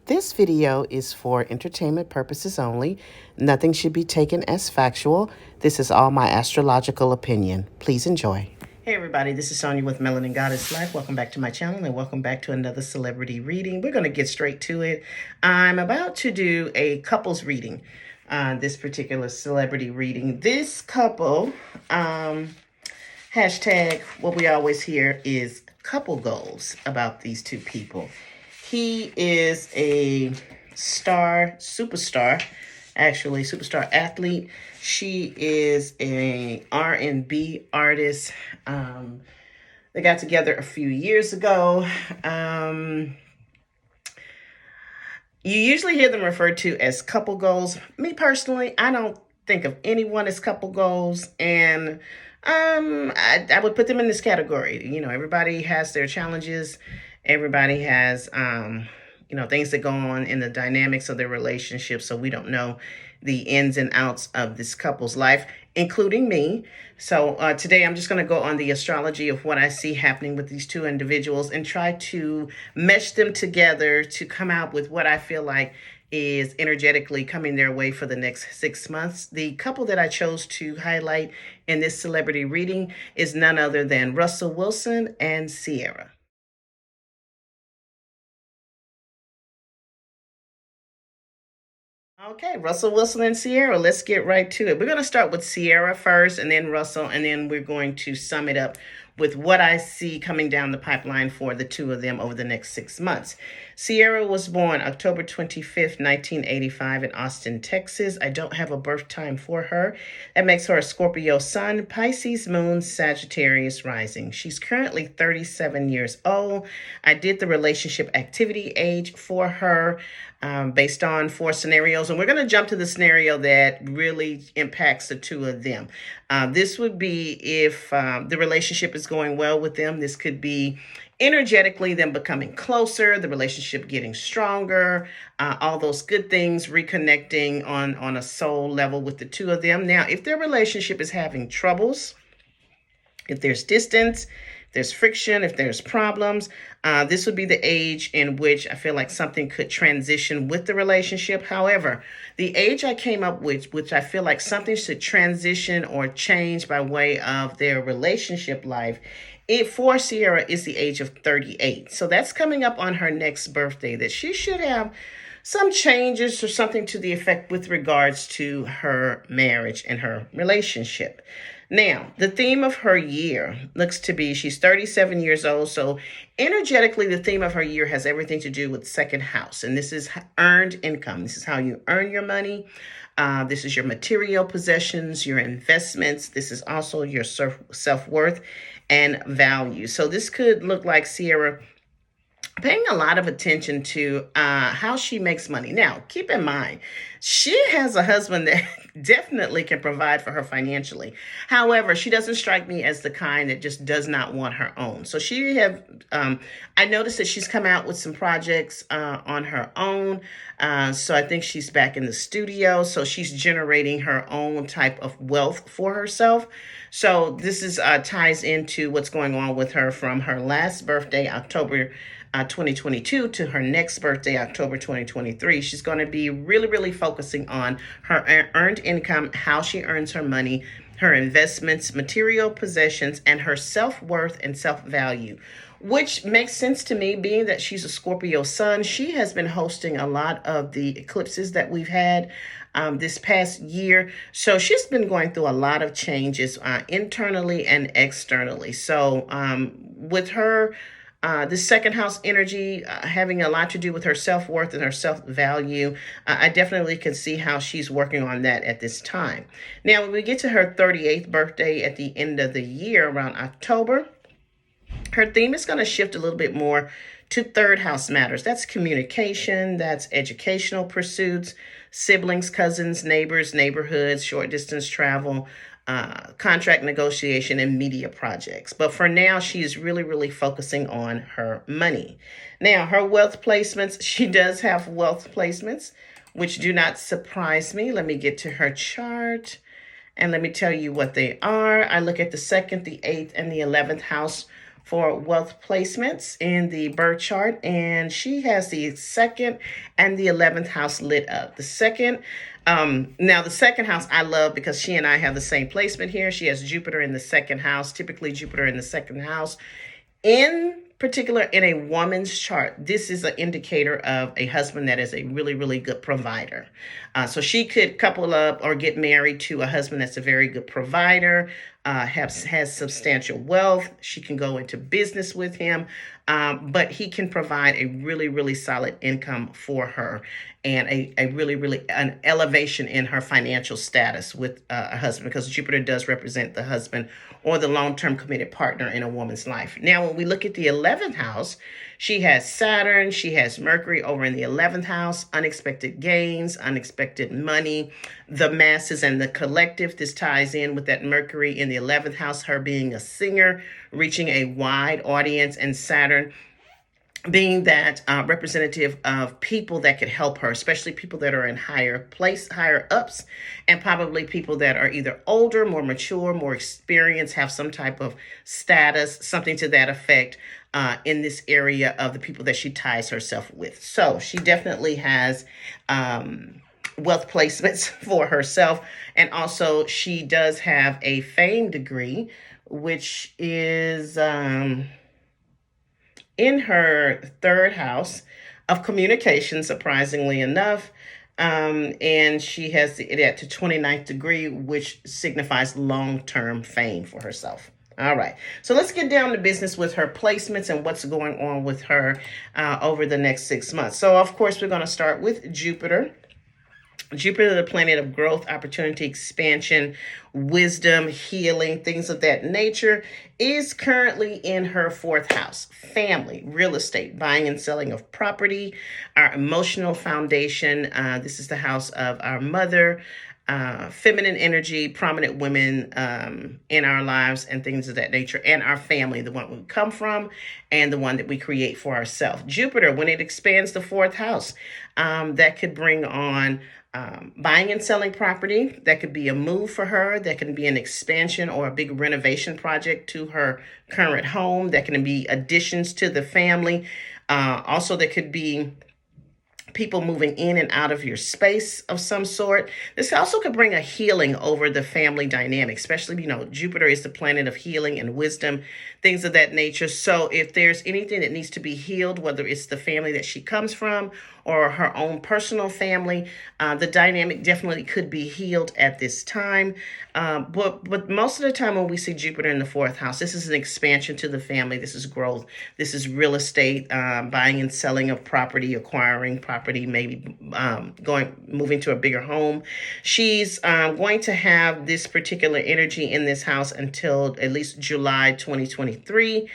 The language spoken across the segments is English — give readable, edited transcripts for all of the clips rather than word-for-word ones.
This video is for entertainment purposes only. Nothing should be taken as factual. This is all my astrological opinion. Please enjoy. Hey everybody, this is Sonia with Melanin Goddess Life. Welcome back to my channel and welcome back to another celebrity reading. We're going to get straight to it. I'm about to do a couples reading, this particular celebrity reading. This couple, hashtag what we always hear is couple goals about these two people. He is a superstar athlete. She is a R&B artist. They got together a few years ago. You usually hear them referred to as couple goals. Me personally, I don't think of anyone as couple goals, and I would put them in this category. You know, everybody has their challenges. Everybody has, things that go on in the dynamics of their relationship. So we don't know the ins and outs of this couple's life, including me. So today I'm just going to go on the astrology of what I see happening with these two individuals and try to mesh them together to come out with what I feel like is energetically coming their way for the next 6 months. The couple that I chose to highlight in this celebrity reading is none other than Russell Wilson and CIARA. Okay, Russell Wilson and CIARA, let's get right to it. We're going to start with CIARA first and then Russell, and then we're going to sum it up with what I see coming down the pipeline for the two of them over the next 6 months. CIARA was born October 25th, 1985 in Austin, Texas. I don't have a birth time for her. That makes her a Scorpio sun, Pisces moon, Sagittarius rising. She's currently 37 years old. I did the relationship activity age for her based on 4 scenarios. And we're going to jump to the scenario that really impacts the two of them. This would be if the relationship is going well with them. This could be energetically them becoming closer, the relationship getting stronger, all those good things, reconnecting on a soul level with the two of them. Now, if their relationship is having troubles, if there's distance, if there's friction, if there's problems, this would be the age in which I feel like something could transition with the relationship. However, the age I came up with, which I feel like something should transition or change by way of their relationship life, for CIARA is the age of 38. So that's coming up on her next birthday, that she should have some changes or something to the effect with regards to her marriage and her relationship. Now, the theme of her year looks to be, she's 37 years old. So energetically, the theme of her year has everything to do with second house. And this is earned income. This is how you earn your money. This is your material possessions, your investments. This is also your self-worth and value. So this could look like CIARA paying a lot of attention to how she makes money. Now, keep in mind, she has a husband that definitely can provide for her financially. However, she doesn't strike me as the kind that just does not want her own. So I noticed that she's come out with some projects on her own. So I think she's back in the studio. So she's generating her own type of wealth for herself. So this is ties into what's going on with her from her last birthday, October 2022, to her next birthday, October 2023. She's going to be really focusing on her earned income, how she earns her money, her investments, material possessions, and her self-worth and self-value, which makes sense to me, being that she's a Scorpio sun. She has been hosting a lot of the eclipses that we've had this past year. So she's been going through a lot of changes internally and externally. So with her, the second house energy having a lot to do with her self-worth and her self-value, I definitely can see how she's working on that at this time. Now, when we get to her 38th birthday at the end of the year, around October, her theme is going to shift a little bit more to third house matters. That's communication, that's educational pursuits, siblings, cousins, neighbors, neighborhoods, short distance travel, contract negotiation, and media projects. But for now, she is really focusing on her money. Now, her wealth placements, she does have wealth placements, which do not surprise me. Let me get to her chart and let me tell you what they are. I look at the 2nd, the 8th, and the 11th house for wealth placements in the birth chart, and she has the second and the 11th house lit up. Now the second house I love because she and I have the same placement here. She has Jupiter in the second house, typically Jupiter in the second house. In particular, in a woman's chart, this is an indicator of a husband that is a really, really good provider. So she could couple up or get married to a husband that's a very good provider, has substantial wealth. She can go into business with him, but he can provide a really, really solid income for her and a really, really an elevation in her financial status with a husband, because Jupiter does represent the husband or the long-term committed partner in a woman's life. Now, when we look at the 11th house, she has Saturn, she has Mercury over in the 11th house, unexpected gains, unexpected money, the masses and the collective. This ties in with that Mercury in the 11th house, her being a singer, reaching a wide audience, and Saturn being that representative of people that could help her, especially people that are in higher ups, and probably people that are either older, more mature, more experienced, have some type of status, something to that effect in this area of the people that she ties herself with. So she definitely has wealth placements for herself. And also she does have a fame degree, which is in her third house of communication, surprisingly enough. And she has it at the 29th degree, which signifies long-term fame for herself. All right, so let's get down to business with her placements and what's going on with her over the next 6 months. So, of course, we're going to start with Jupiter. Jupiter, the planet of growth, opportunity, expansion, wisdom, healing, things of that nature, is currently in her fourth house. Family, real estate, buying and selling of property, our emotional foundation. This is the house of our mother, feminine energy, prominent women in our lives, and things of that nature, and our family, the one we come from and the one that we create for ourselves. Jupiter, when it expands the fourth house, that could bring on buying and selling property. That could be a move for her. That can be an expansion or a big renovation project to her current home. That can be additions to the family. Also, there could be people moving in and out of your space of some sort. This also could bring a healing over the family dynamic, especially, Jupiter is the planet of healing and wisdom, things of that nature. So if there's anything that needs to be healed, whether it's the family that she comes from or her own personal family, the dynamic definitely could be healed at this time. But most of the time when we see Jupiter in the fourth house, this is an expansion to the family. This is growth. This is real estate, buying and selling of property, acquiring property, maybe moving to a bigger home. She's going to have this particular energy in this house until at least July 2023.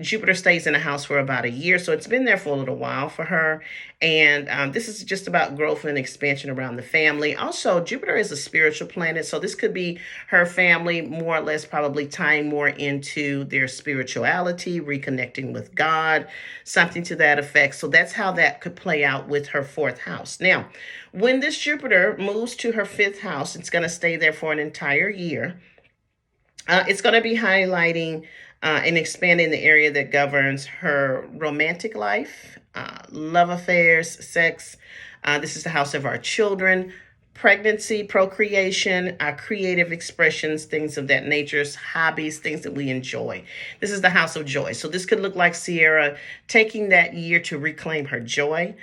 Jupiter stays in the house for about a year, so it's been there for a little while for her. And this is just about growth and expansion around the family. Also, Jupiter is a spiritual planet, so this could be her family more or less probably tying more into their spirituality, reconnecting with God, something to that effect. So that's how that could play out with her fourth house. Now, when this Jupiter moves to her fifth house, it's going to stay there for an entire year. It's going to be highlighting and expanding the area that governs her romantic life, love affairs, sex. This is the house of our children, pregnancy, procreation, our creative expressions, things of that nature, hobbies, things that we enjoy. This is the house of joy. So this could look like CIARA taking that year to reclaim her joy,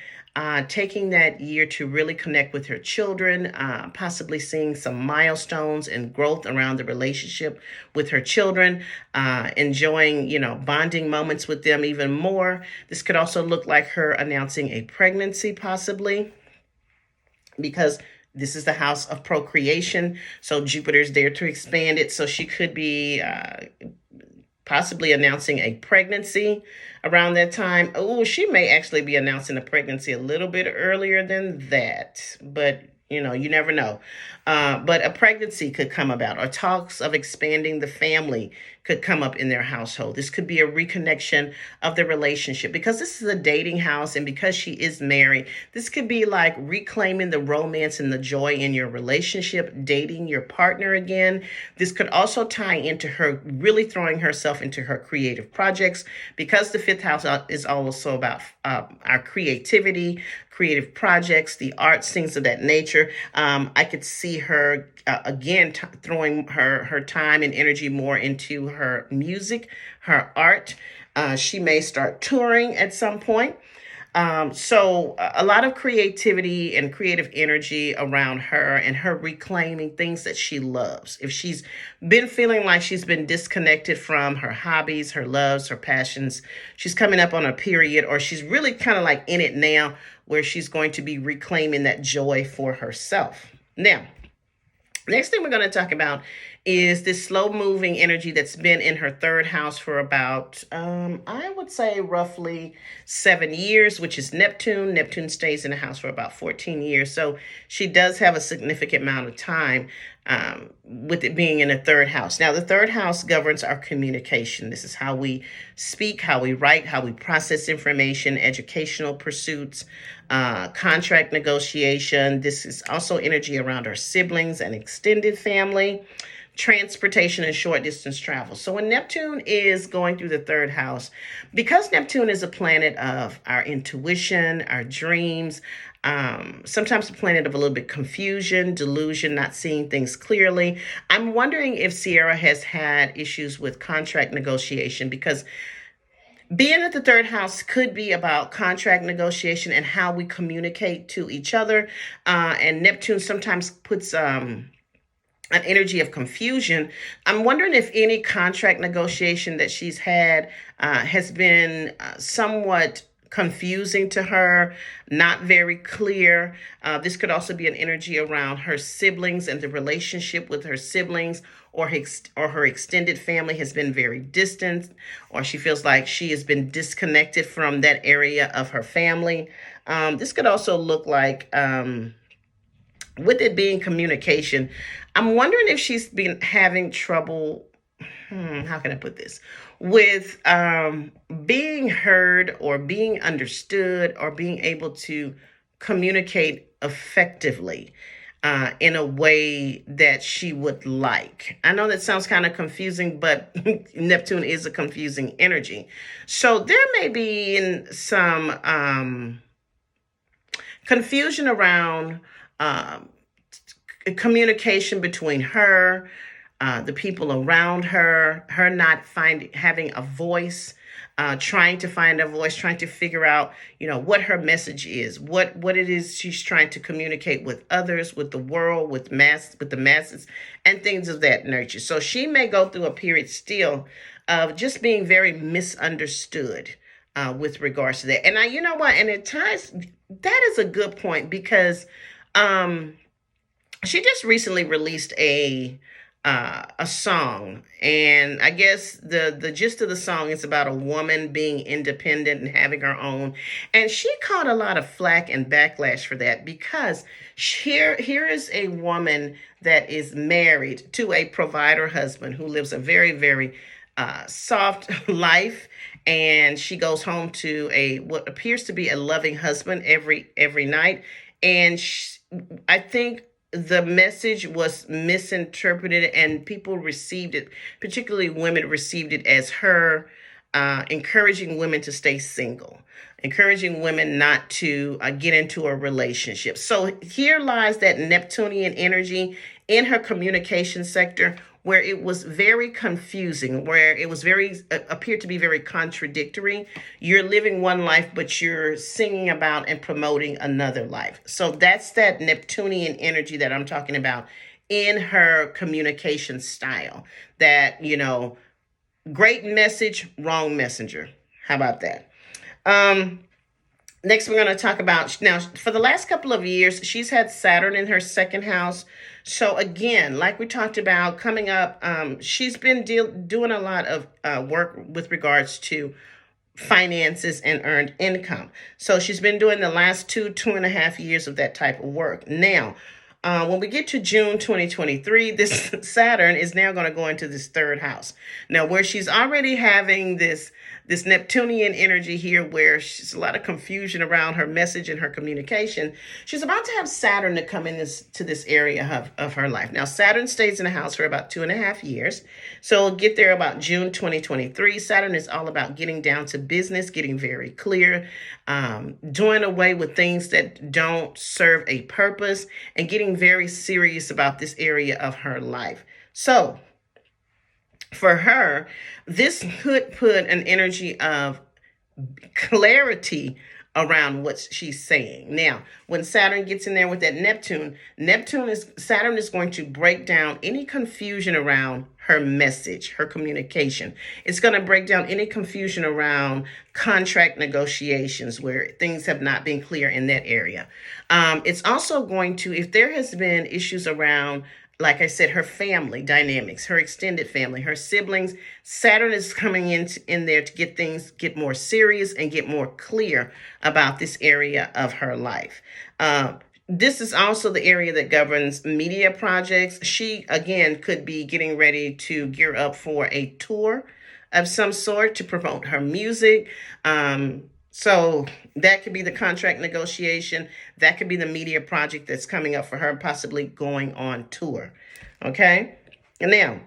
taking that year to really connect with her children, possibly seeing some milestones and growth around the relationship with her children, enjoying, bonding moments with them even more. This could also look like her announcing a pregnancy, possibly, because this is the house of procreation. So Jupiter's there to expand it. So she could be possibly announcing a pregnancy around that time. Oh, she may actually be announcing a pregnancy a little bit earlier than that, but you never know. But a pregnancy could come about, or talks of expanding the family could come up in their household. This could be a reconnection of the relationship because this is a dating house, and because she is married, this could be like reclaiming the romance and the joy in your relationship, dating your partner again. This could also tie into her really throwing herself into her creative projects because the fifth house is also about our creativity, creative projects, the arts, things of that nature. I could see her again throwing her time and energy more into her music, her art. She may start touring at some point. So a lot of creativity and creative energy around her and her reclaiming things that she loves. If she's been feeling like she's been disconnected from her hobbies, her loves, her passions, she's coming up on a period, or she's really kind of like in it now where she's going to be reclaiming that joy for herself. Now, next thing we're going to talk about is this slow moving energy that's been in her third house for about, I would say roughly 7 years, which is Neptune. Neptune stays in the house for about 14 years. So she does have a significant amount of time with it being in the third house. Now, the third house governs our communication. This is how we speak, how we write, how we process information, educational pursuits, contract negotiation. This is also energy around our siblings and extended family, transportation, and short distance travel. So when Neptune is going through the third house, because Neptune is a planet of our intuition, our dreams, sometimes a planet of a little bit confusion, delusion, not seeing things clearly. I'm wondering if CIARA has had issues with contract negotiation, because being at the third house could be about contract negotiation and how we communicate to each other. And Neptune sometimes puts an energy of confusion. I'm wondering if any contract negotiation that she's had has been somewhat confusing to her, not very clear. This could also be an energy around her siblings and the relationship with her siblings, or her extended family has been very distant, or she feels like she has been disconnected from that area of her family. This could also look like, with it being communication, I'm wondering if she's been having trouble, how can I put this, with being heard or being understood or being able to communicate effectively in a way that she would like. I know that sounds kind of confusing, but Neptune is a confusing energy. So there may be some confusion around communication between her, the people around her, her not having a voice, trying to find a voice, trying to figure out, what her message is, what it is she's trying to communicate with others, with the world, with the masses, and things of that nature. So she may go through a period still of just being very misunderstood with regards to that. And you know what? And at times, that is a good point, because she just recently released a song, and I guess the gist of the song is about a woman being independent and having her own, and she caught a lot of flack and backlash for that, because here is a woman that is married to a provider husband who lives a very, very soft life, and she goes home to what appears to be a loving husband every night, and I think the message was misinterpreted, and people received it, particularly women received it as her encouraging women to stay single, encouraging women not to get into a relationship. So here lies that Neptunian energy in her communication sector, where it was very confusing, where it was appeared to be very contradictory. You're living one life, but you're singing about and promoting another life. So that's that Neptunian energy that I'm talking about in her communication style. That, great message, wrong messenger. How about that? Next, we're going to talk about, now, for the last couple of years, she's had Saturn in her second house. So again, like we talked about coming up, she's been doing a lot of work with regards to finances and earned income. So she's been doing the last 2.5 years of that type of work. Now, When we get to June 2023, this Saturn is now going to go into this third house. Now, where she's already having this Neptunian energy here, where she's a lot of confusion around her message and her communication, she's about to have Saturn to come in to this area of her life. Now, Saturn stays in the house for about 2.5 years. So we'll get there about June 2023. Saturn is all about getting down to business, getting very clear, doing away with things that don't serve a purpose, and getting very serious about this area of her life. So for her, this could put an energy of clarity around what she's saying. Now, when Saturn gets in there with that Saturn is going to break down any confusion around her message, her communication. It's going to break down any confusion around contract negotiations where things have not been clear in that area. It's also going to, if there has been issues around, like I said, her family dynamics, her extended family, her siblings, Saturn is coming in there to get more serious and get more clear about this area of her life. This is also the area that governs media projects. She, again, could be getting ready to gear up for a tour of some sort to promote her music. So that could be the contract negotiation. That could be the media project that's coming up for her, possibly going on tour. Okay? And now,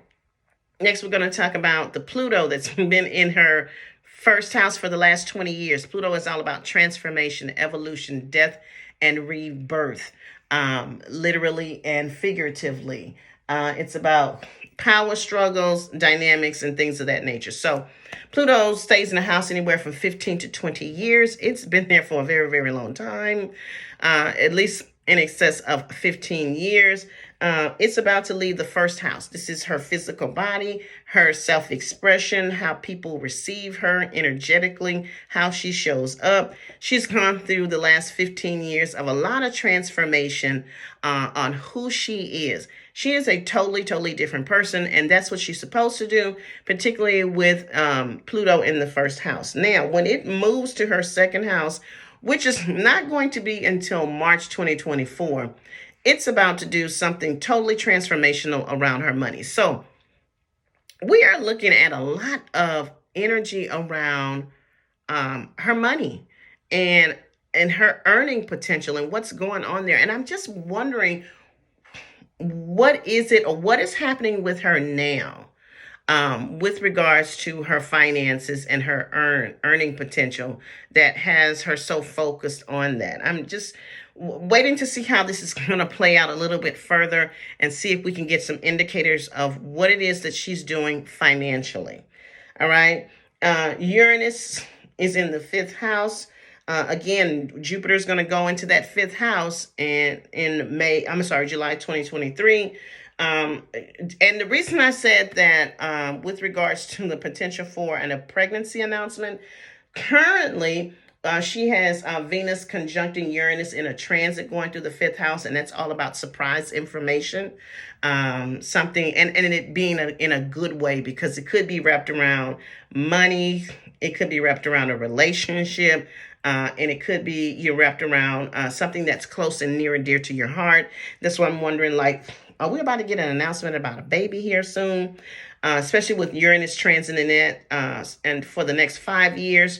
next we're going to talk about the Pluto that's been in her first house for the last 20 years. Pluto is all about transformation, evolution, death, and rebirth, literally and figuratively. It's about power struggles, dynamics, and things of that nature. So Pluto stays in the house anywhere from 15 to 20 years. It's been there for a very, very long time, at least in excess of 15 years. It's about to leave the first house. This is her physical body, her self-expression, how people receive her energetically, how she shows up. She's gone through the last 15 years of a lot of transformation on who she is. She is a totally, totally different person, and that's what she's supposed to do, particularly with Pluto in the first house. Now, when it moves to her second house, which is not going to be until March 2024, it's about to do something totally transformational around her money. So we are looking at a lot of energy around her money and her earning potential and what's going on there. And I'm just wondering, what is it or what is happening with her now with regards to her finances and her earning potential that has her so focused on that? I'm just waiting to see how this is going to play out a little bit further and see if we can get some indicators of what it is that she's doing financially. All right. Uranus is in the fifth house. Again, Jupiter's going to go into that fifth house in July 2023. And the reason I said that with regards to the potential for a pregnancy announcement, currently she has Venus conjuncting Uranus in a transit going through the fifth house, and that's all about surprise information. Something, and it being in a good way, because it could be wrapped around money, it could be wrapped around a relationship, and it could be you're wrapped around something that's close and near and dear to your heart. That's why I'm wondering, like, are we about to get an announcement about a baby here soon? Especially with Uranus transiting it, and for the next 5 years,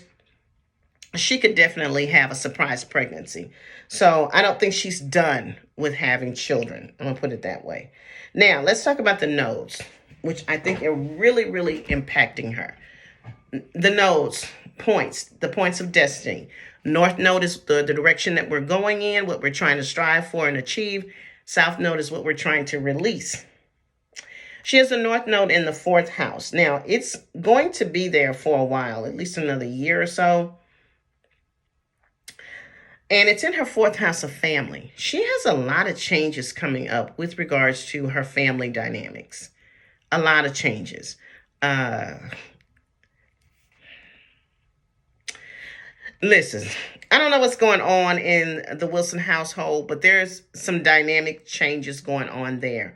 she could definitely have a surprise pregnancy. So I don't think she's done with having children. I'm going to put it that way. Now, let's talk about the nodes, which I think are really, really impacting her. The nodes, the points of destiny. North node is the direction that we're going in, what we're trying to strive for and achieve. South node is what we're trying to release. She has a north node in the fourth house. Now, it's going to be there for a while, at least another year or so. And it's in her fourth house of family. She has a lot of changes coming up with regards to her family dynamics. A lot of changes. Listen, I don't know what's going on in the Wilson household, but there's some dynamic changes going on there.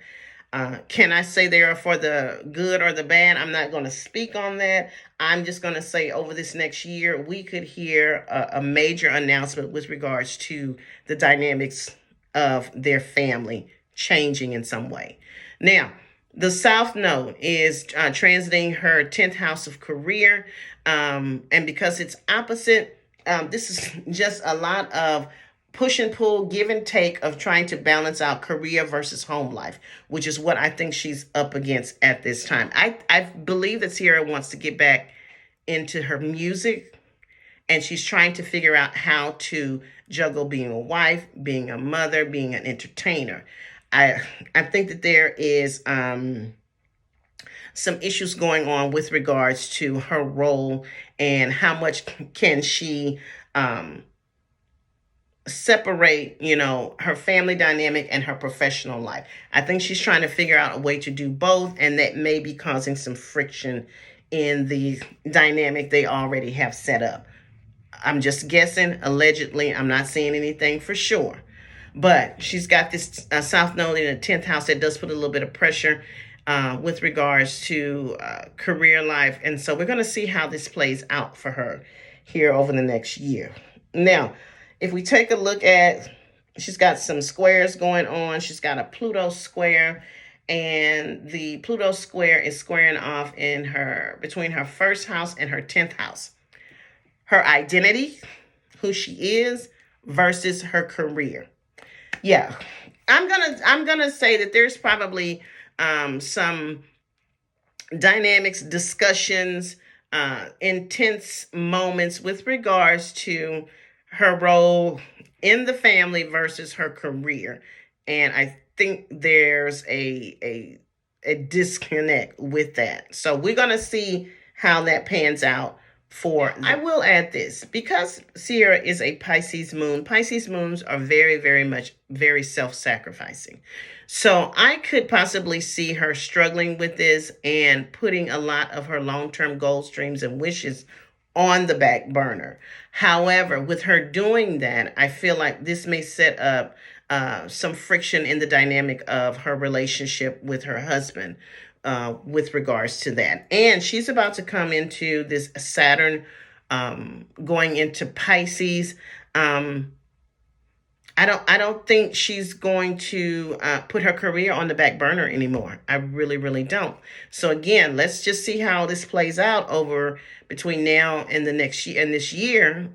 Can I say they are for the good or the bad? I'm not going to speak on that. I'm just going to say over this next year, we could hear a major announcement with regards to the dynamics of their family changing in some way. Now, the South Node is transiting her 10th house of career. And because it's opposite, this is just a lot of push and pull, give and take of trying to balance out career versus home life, which is what I think she's up against at this time. I believe that CIARA wants to get back into her music, and she's trying to figure out how to juggle being a wife, being a mother, being an entertainer. I think that there is some issues going on with regards to her role and how much can she separate, her family dynamic and her professional life. I think she's trying to figure out a way to do both, and that may be causing some friction in the dynamic they already have set up. I'm just guessing, allegedly. I'm not saying anything for sure. But she's got this South Node in the 10th house that does put a little bit of pressure with regards to career life. And so we're going to see how this plays out for her here over the next year. Now, if we take a look at, she's got some squares going on. She's got a Pluto square, and the Pluto square is squaring off between her first house and her 10th house. Her identity, who she is, versus her career. Yeah, I'm gonna say that there's probably some dynamics, discussions, intense moments with regards to her role in the family versus her career, and I think there's a disconnect with that. So we're gonna see how that pans out. I will add this, because CIARA is a Pisces moon. Pisces moons are very self-sacrificing. So I could possibly see her struggling with this and putting a lot of her long-term goals, dreams, and wishes on the back burner. However, with her doing that, I feel like this may set up some friction in the dynamic of her relationship with her husband. With regards to that. And she's about to come into this Saturn going into Pisces. I don't think she's going to put her career on the back burner anymore. I really don't. So again, let's just see how this plays out over between now and the next year, and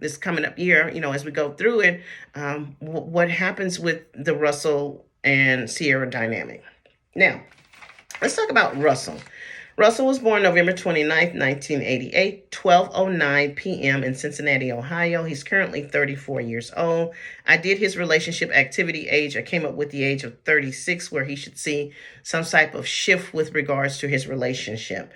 this coming up year, as we go through it, what happens with the Russell and CIARA dynamic. Now, let's talk about Russell. Russell was born November 29th, 1988, 12:09 p.m. in Cincinnati, Ohio. He's currently 34 years old. I did his relationship activity age. I came up with the age of 36, where he should see some type of shift with regards to his relationship.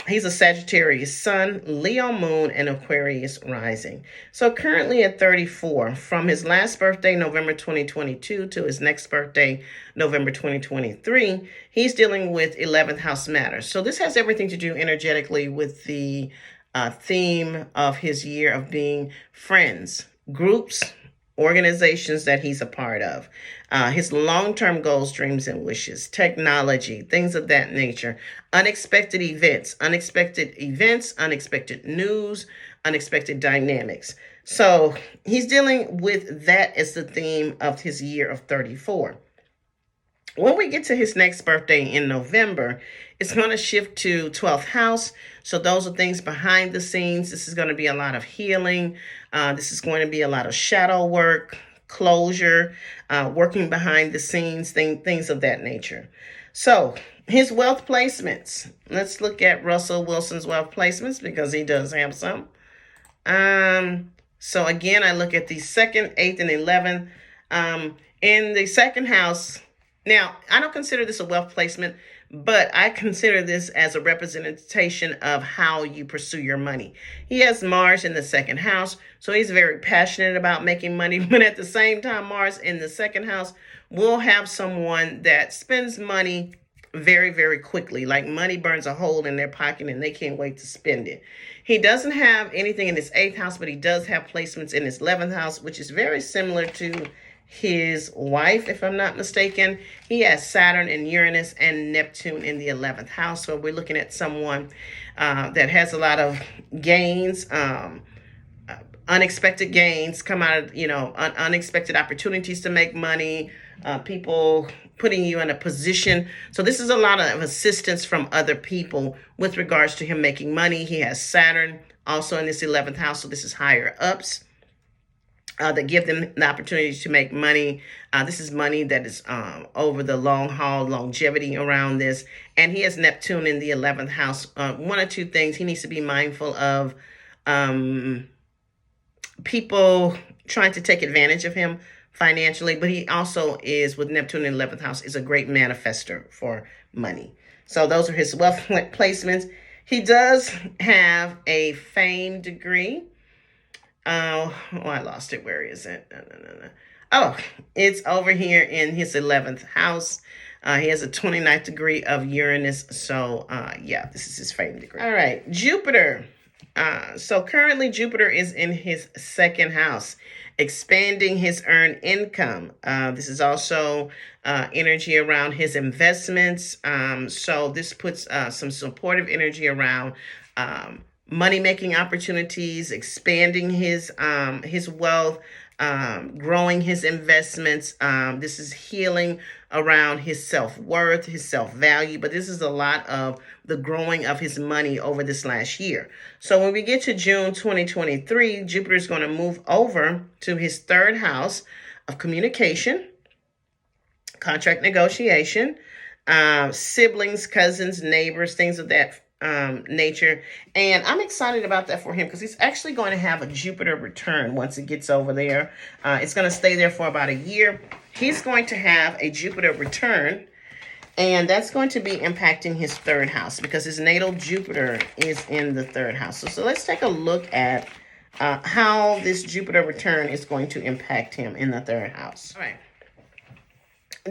He's a Sagittarius sun, Leo moon, and Aquarius rising. So currently at 34, from his last birthday, November 2022, to his next birthday, November 2023, he's dealing with 11th house matters. So this has everything to do energetically with the theme of his year of being friends, groups, organizations that he's a part of, his long-term goals, dreams, and wishes, technology, things of that nature, unexpected events, unexpected news, unexpected dynamics. So he's dealing with that as the theme of his year of 34. When we get to his next birthday in November, it's going to shift to 12th house. So those are things behind the scenes. This is going to be a lot of healing. This is going to be a lot of shadow work, closure, working behind the scenes, things of that nature. So his wealth placements. Let's look at Russell Wilson's wealth placements, because he does have some. So again, I look at the 2nd, 8th, and 11th. In the 2nd house, now, I don't consider this a wealth placement, but I consider this as a representation of how you pursue your money. He has Mars in the 2nd house, so he's very passionate about making money. But at the same time, Mars in the 2nd house will have someone that spends money very quickly. Like money burns a hole in their pocket and they can't wait to spend it. He doesn't have anything in his 8th house, but he does have placements in his 11th house, which is very similar to his wife, if I'm not mistaken. He has Saturn and Uranus and Neptune in the 11th house. So we're looking at someone that has a lot of gains, unexpected gains come out of, unexpected opportunities to make money, people putting you in a position. So this is a lot of assistance from other people with regards to him making money. He has Saturn also in this 11th house. So this is higher ups. That give them the opportunity to make money. This is money that is over the long haul, longevity around this. And he has Neptune in the 11th house. One or two things he needs to be mindful of. People trying to take advantage of him financially, but he also is, with Neptune in the 11th house, is a great manifester for money. So those are his wealth placements. He does have a fame degree. I lost it. Where is it? No. Oh, it's over here in his 11th house. He has a 29th degree of Uranus. So, yeah, this is his fame degree. All right, Jupiter. So currently Jupiter is in his 2nd house, expanding his earned income. This is also energy around his investments. So this puts some supportive energy around money-making opportunities, expanding his wealth, growing his investments. This is healing around his self-worth, his self-value, but this is a lot of the growing of his money over this last year. So when we get to June 2023, Jupiter is going to move over to his 3rd house of communication, contract negotiation, siblings, cousins, neighbors, things of that nature. And I'm excited about that for him because he's actually going to have a Jupiter return once it gets over there. It's going to stay there for about a year. He's going to have a Jupiter return, and that's going to be impacting his 3rd house because his natal Jupiter is in the 3rd house. So let's take a look at how this Jupiter return is going to impact him in the 3rd house. All right.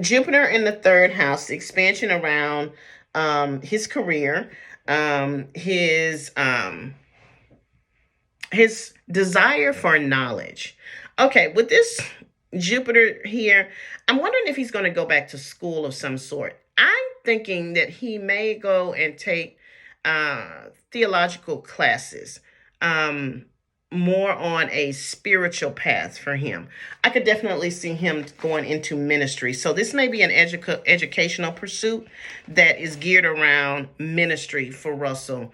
Jupiter in the 3rd house, the expansion around his career, his desire for knowledge. Okay, with this Jupiter here, I'm wondering if he's going to go back to school of some sort. I'm thinking that he may go and take theological classes, more on a spiritual path for him. I could definitely see him going into ministry. So this may be an educational pursuit that is geared around ministry for Russell,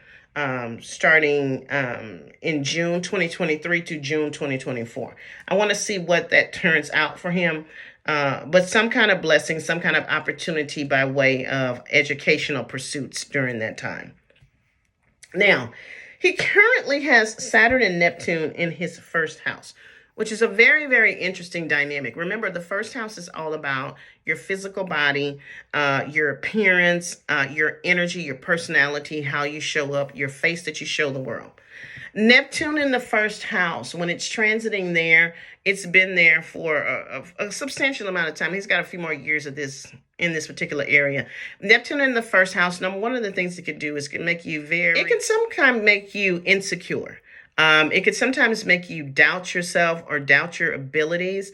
starting in June 2023 to June 2024. I want to see what that turns out for him. But some kind of blessing, some kind of opportunity by way of educational pursuits during that time. Now, he currently has Saturn and Neptune in his 1st house, which is a very, very interesting dynamic. Remember, the 1st house is all about your physical body, your appearance, your energy, your personality, how you show up, your face that you show the world. Neptune in the 1st house, when it's transiting there, it's been there for a substantial amount of time. He's got a few more years of this in this particular area. Neptune in the 1st house, one of the things it could do is it can make you it can sometimes make you insecure. It could sometimes make you doubt yourself or doubt your abilities.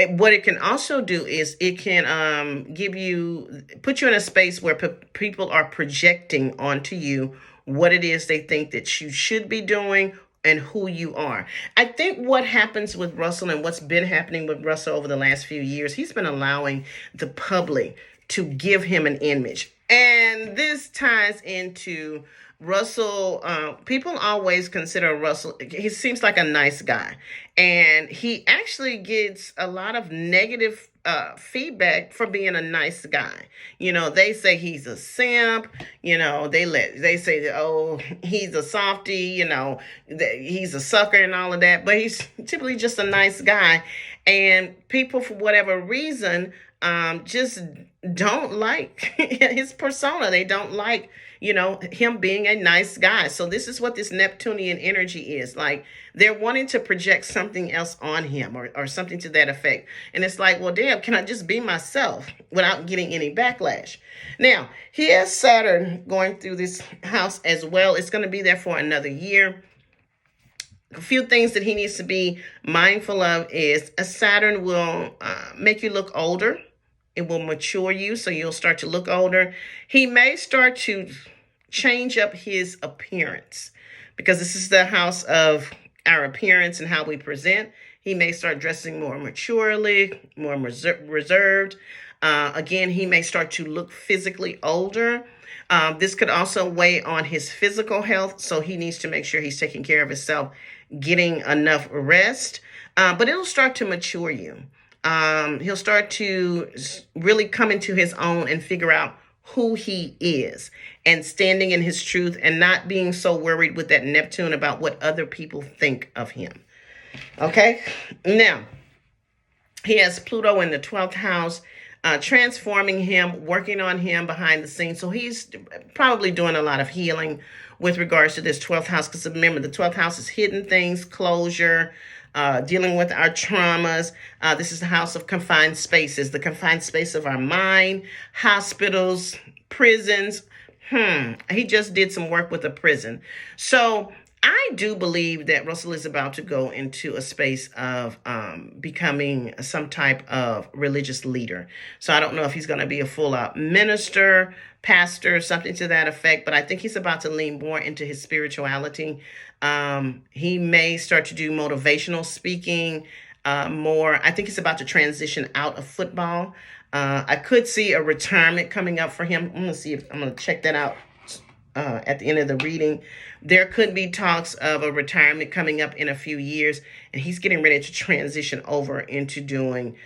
What it can also do is it can put you in a space where people are projecting onto you what it is they think that you should be doing and who you are. I think what happens with Russell and what's been happening with Russell over the last few years, he's been allowing the public to give him an image. And this ties into Russell. People always consider Russell, he seems like a nice guy. And he actually gets a lot of negative feedback for being a nice guy. They say he's a simp. They say that, oh, he's a softie. That he's a sucker and all of that. But he's typically just a nice guy, and people, for whatever reason, just don't like his persona. They don't like, him being a nice guy. So this is what this Neptunian energy is like. They're wanting to project something else on him or something to that effect. And it's like, well, damn, can I just be myself without getting any backlash? Now, he has Saturn going through this house as well. It's going to be there for another year. A few things that he needs to be mindful of is a Saturn will make you look older. It will mature you, so you'll start to look older. He may start to change up his appearance because this is the house of our appearance and how we present. He may start dressing more maturely, more reserved. Again, he may start to look physically older. This could also weigh on his physical health, so he needs to make sure he's taking care of himself, getting enough rest. But it'll start to mature you. He'll start to really come into his own and figure out who he is and standing in his truth and not being so worried with that Neptune about what other people think of him. Okay? Now, he has Pluto in the 12th house, transforming him, working on him behind the scenes. So he's probably doing a lot of healing with regards to this 12th house. Because remember, the 12th house is hidden things, closure, dealing with our traumas. This is the house of confined spaces, the confined space of our mind, hospitals, prisons. He just did some work with a prison. So I do believe that Russell is about to go into a space of becoming some type of religious leader. So I don't know if he's going to be a full-out minister, pastor, something to that effect, but I think he's about to lean more into his spirituality. He may start to do motivational speaking more. I think he's about to transition out of football. I could see a retirement coming up for him. I'm going to check that out at the end of the reading. There could be talks of a retirement coming up in a few years, and he's getting ready to transition over into doing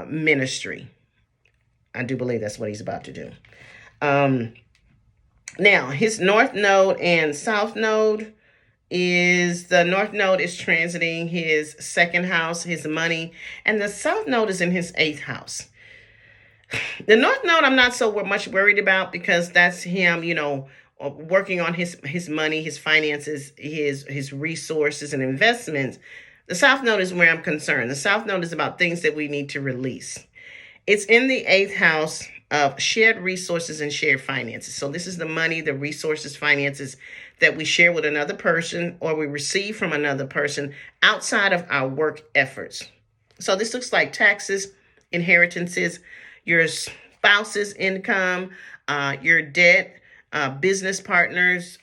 ministry. I do believe that's what he's about to do. Now, his North Node and South Node the North Node is transiting his second house, his money, and the South Node is in his 8th house. The North Node I'm not so much worried about because that's him, working on his money, his finances, his resources and investments. The South Node is where I'm concerned. The South Node is about things that we need to release. It's in the 8th house of shared resources and shared finances. So this is the money, the resources, finances that we share with another person or we receive from another person outside of our work efforts. So this looks like taxes, inheritances, your spouse's income, your debt, business partners,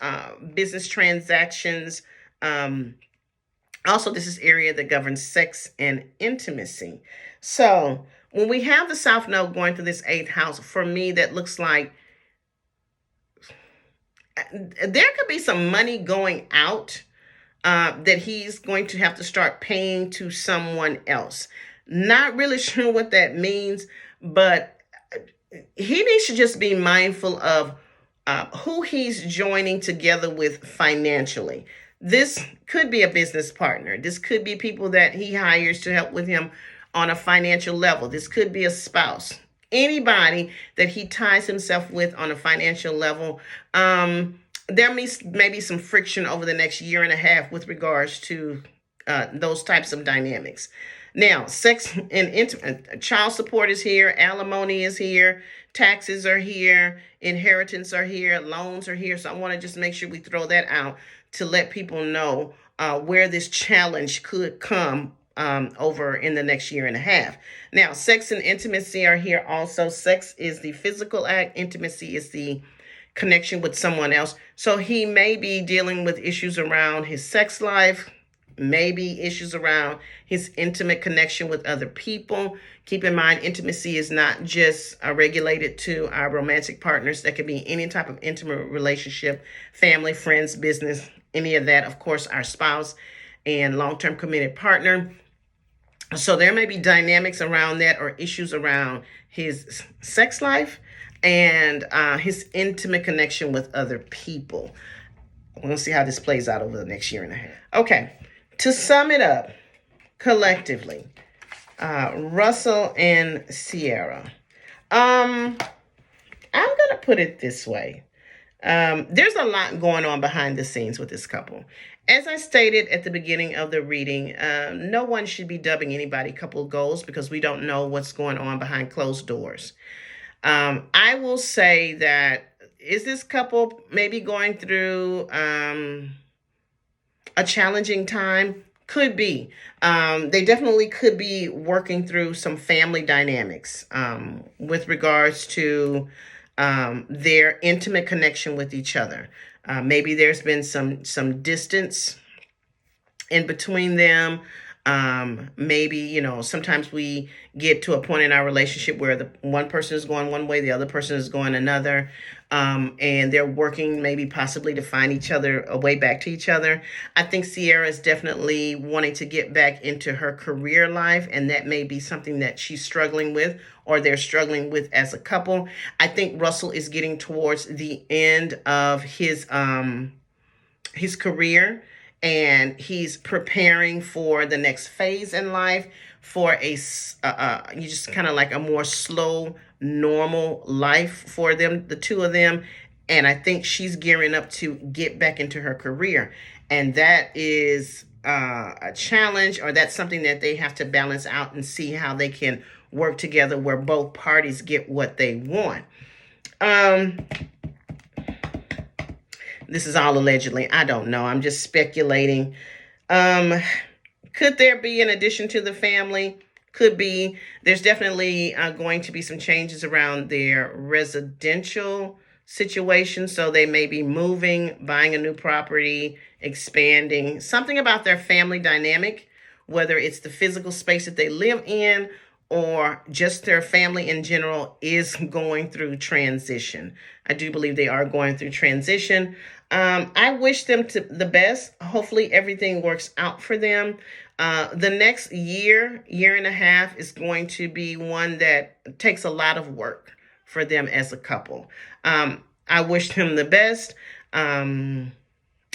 business transactions. Also, this is area that governs sex and intimacy. So when we have the South Node going through this 8th house, for me, that looks like there could be some money going out that he's going to have to start paying to someone else. Not really sure what that means, but he needs to just be mindful of who he's joining together with financially. This could be a business partner. This could be people that he hires to help with him on a financial level. This could be a spouse. Anybody that he ties himself with on a financial level. There may be some friction over the next year and a half with regards to those types of dynamics. Now, sex and child support is here, alimony is here, taxes are here, inheritance are here, loans are here. So I want to just make sure we throw that out to let people know where this challenge could come over in the next year and a half. Now, sex and intimacy are here also. Sex is the physical act. Intimacy is the connection with someone else. So he may be dealing with issues around his sex life, maybe issues around his intimate connection with other people. Keep in mind, intimacy is not just regulated to our romantic partners. That could be any type of intimate relationship, family, friends, business, any of that. Of course, our spouse and long-term committed partner. So there may be dynamics around that or issues around his sex life and his intimate connection with other people. We're going to see how this plays out over the next year and a half. Okay, to sum it up collectively, Russell and CIARA. I'm going to put it this way. There's a lot going on behind the scenes with this couple. As I stated at the beginning of the reading, no one should be dubbing anybody couple goals because we don't know what's going on behind closed doors. I will say that, is this couple maybe going through a challenging time? Could be. They definitely could be working through some family dynamics with regards to their intimate connection with each other. Maybe there's been some distance in between them. Maybe, sometimes we get to a point in our relationship where the one person is going one way, the other person is going another. And they're working maybe possibly to find each other, a way back to each other. I think CIARA is definitely wanting to get back into her career life, and that may be something that she's struggling with or they're struggling with as a couple. I think Russell is getting towards the end of his career, and he's preparing for the next phase in life, for you just kind of like a more slow, normal life for them, the two of them. And I think she's gearing up to get back into her career, and that is a challenge, or that's something that they have to balance out and see how they can work together where both parties get what they want. This is all allegedly. I don't know. I'm just speculating. Could there be an addition to the family? Could be. There's definitely going to be some changes around their residential situation. So they may be moving, buying a new property, expanding. Something about their family dynamic, whether it's the physical space that they live in or just their family in general, is going through transition. I do believe they are going through transition. I wish them the best. Hopefully everything works out for them. The next year and a half is going to be one that takes a lot of work for them as a couple. I wish them the best. And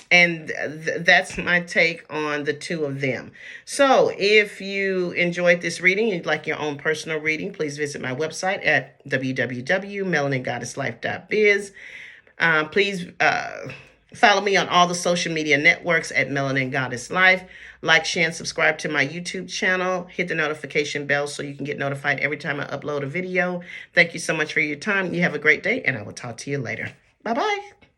that's my take on the two of them. So if you enjoyed this reading, you'd like your own personal reading, please visit my website at www.melaningoddesslife.biz. Please follow me on all the social media networks at Melanin Goddess Life. Like, share, and subscribe to my YouTube channel. Hit the notification bell so you can get notified every time I upload a video. Thank you so much for your time. You have a great day, and I will talk to you later. Bye-bye.